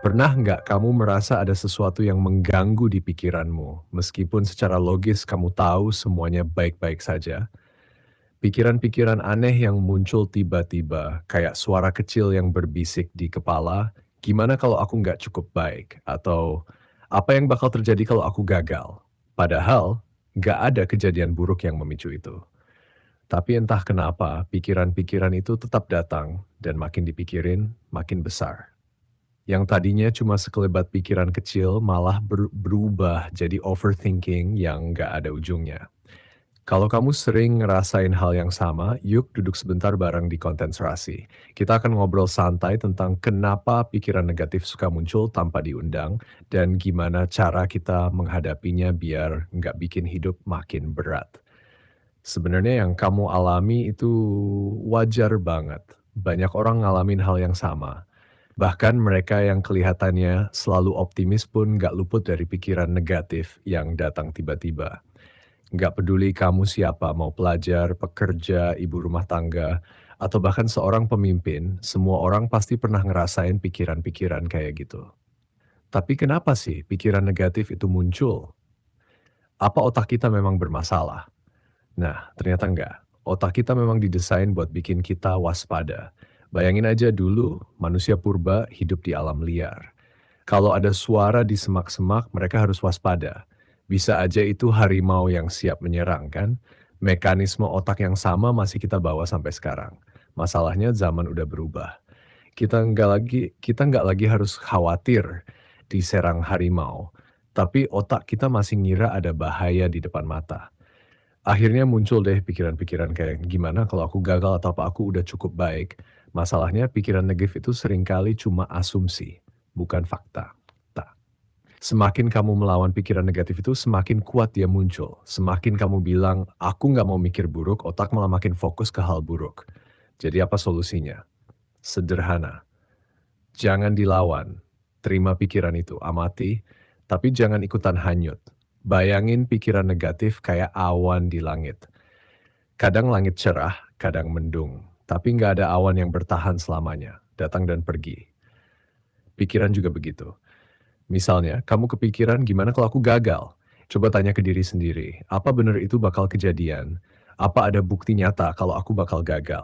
Pernah nggak kamu merasa ada sesuatu yang mengganggu di pikiranmu, meskipun secara logis kamu tahu semuanya baik-baik saja? Pikiran-pikiran aneh yang muncul tiba-tiba, kayak suara kecil yang berbisik di kepala, gimana kalau aku nggak cukup baik? Atau apa yang bakal terjadi kalau aku gagal? Padahal, nggak ada kejadian buruk yang memicu itu. Tapi entah kenapa, pikiran-pikiran itu tetap datang, dan makin dipikirin, makin besar. Yang tadinya cuma sekelebat pikiran kecil malah berubah jadi overthinking yang nggak ada ujungnya. Kalau kamu sering ngerasain hal yang sama, yuk duduk sebentar bareng di Konten Serasi. Kita akan ngobrol santai tentang kenapa pikiran negatif suka muncul tanpa diundang dan gimana cara kita menghadapinya biar nggak bikin hidup makin berat. Sebenarnya yang kamu alami itu wajar banget. Banyak orang ngalamin hal yang sama. Bahkan mereka yang kelihatannya selalu optimis pun nggak luput dari pikiran negatif yang datang tiba-tiba. Nggak peduli kamu siapa, mau pelajar, pekerja, ibu rumah tangga, atau bahkan seorang pemimpin, semua orang pasti pernah ngerasain pikiran-pikiran kayak gitu. Tapi kenapa sih pikiran negatif itu muncul? Apa otak kita memang bermasalah? Nah, ternyata enggak. Otak kita memang didesain buat bikin kita waspada. Bayangin aja dulu, manusia purba hidup di alam liar. Kalau ada suara di semak-semak, mereka harus waspada. Bisa aja itu harimau yang siap menyerang kan? Mekanisme otak yang sama masih kita bawa sampai sekarang. Masalahnya zaman udah berubah. Kita nggak lagi harus khawatir diserang harimau, tapi otak kita masih ngira ada bahaya di depan mata. Akhirnya muncul deh pikiran-pikiran kayak gimana kalau aku gagal atau apa aku udah cukup baik. Masalahnya pikiran negatif itu seringkali cuma asumsi, bukan fakta. Semakin kamu melawan pikiran negatif itu, semakin kuat dia muncul. Semakin kamu bilang, aku nggak mau mikir buruk, otak malah makin fokus ke hal buruk. Jadi apa solusinya? Sederhana. Jangan dilawan. Terima pikiran itu, amati, tapi jangan ikutan hanyut. Bayangin pikiran negatif kayak awan di langit. Kadang langit cerah, kadang mendung. Tapi nggak ada awan yang bertahan selamanya, datang dan pergi. Pikiran juga begitu. Misalnya, kamu kepikiran gimana kalau aku gagal? Coba tanya ke diri sendiri, apa benar itu bakal kejadian? Apa ada bukti nyata kalau aku bakal gagal?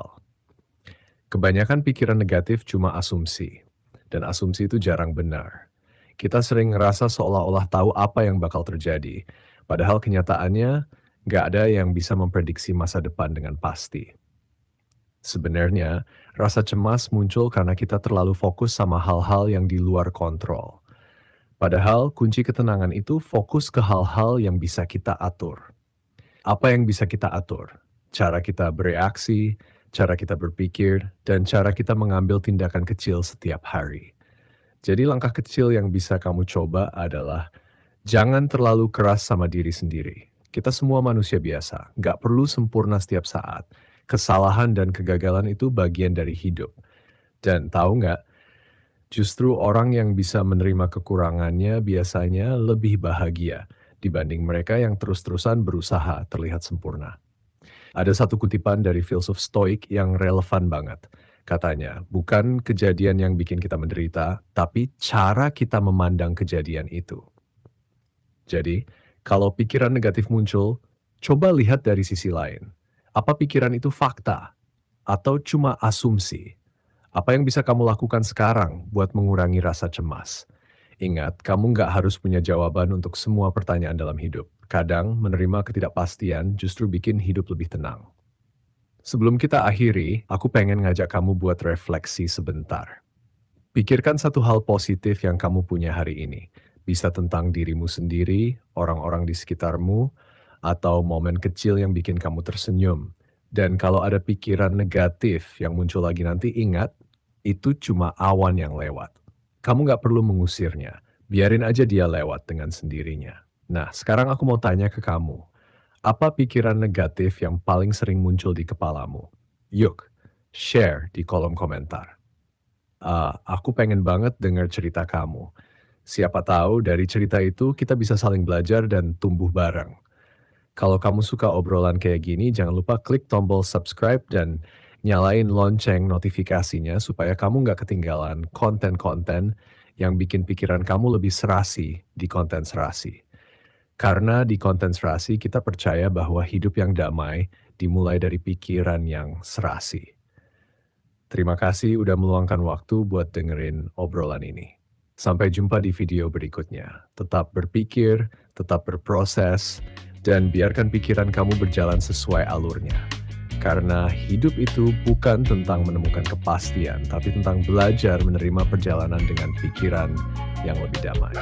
Kebanyakan pikiran negatif cuma asumsi, dan asumsi itu jarang benar. Kita sering ngerasa seolah-olah tahu apa yang bakal terjadi, padahal kenyataannya nggak ada yang bisa memprediksi masa depan dengan pasti. Sebenarnya, rasa cemas muncul karena kita terlalu fokus sama hal-hal yang di luar kontrol. Padahal kunci ketenangan itu fokus ke hal-hal yang bisa kita atur. Apa yang bisa kita atur? Cara kita bereaksi, cara kita berpikir, dan cara kita mengambil tindakan kecil setiap hari. Jadi langkah kecil yang bisa kamu coba adalah jangan terlalu keras sama diri sendiri. Kita semua manusia biasa, nggak perlu sempurna setiap saat. Kesalahan dan kegagalan itu bagian dari hidup. Dan tahu nggak, justru orang yang bisa menerima kekurangannya biasanya lebih bahagia dibanding mereka yang terus-terusan berusaha terlihat sempurna. Ada satu kutipan dari filsuf Stoik yang relevan banget. Katanya, bukan kejadian yang bikin kita menderita, tapi cara kita memandang kejadian itu. Jadi, kalau pikiran negatif muncul, coba lihat dari sisi lain. Apa pikiran itu fakta? Atau cuma asumsi? Apa yang bisa kamu lakukan sekarang buat mengurangi rasa cemas? Ingat, kamu nggak harus punya jawaban untuk semua pertanyaan dalam hidup. Kadang, menerima ketidakpastian justru bikin hidup lebih tenang. Sebelum kita akhiri, aku pengen ngajak kamu buat refleksi sebentar. Pikirkan satu hal positif yang kamu punya hari ini. Bisa tentang dirimu sendiri, orang-orang di sekitarmu, atau momen kecil yang bikin kamu tersenyum. Dan kalau ada pikiran negatif yang muncul lagi nanti, ingat, itu cuma awan yang lewat. Kamu nggak perlu mengusirnya, biarin aja dia lewat dengan sendirinya. Nah, sekarang aku mau tanya ke kamu, apa pikiran negatif yang paling sering muncul di kepalamu? Yuk, share di kolom komentar. Aku pengen banget dengar cerita kamu. Siapa tahu dari cerita itu kita bisa saling belajar dan tumbuh bareng. Kalau kamu suka obrolan kayak gini, jangan lupa klik tombol subscribe dan nyalain lonceng notifikasinya supaya kamu nggak ketinggalan konten-konten yang bikin pikiran kamu lebih serasi di konten serasi. Karena di konten serasi kita percaya bahwa hidup yang damai dimulai dari pikiran yang serasi. Terima kasih udah meluangkan waktu buat dengerin obrolan ini. Sampai jumpa di video berikutnya. Tetap berpikir, tetap berproses, dan biarkan pikiran kamu berjalan sesuai alurnya. Karena hidup itu bukan tentang menemukan kepastian, tapi tentang belajar menerima perjalanan dengan pikiran yang lebih damai.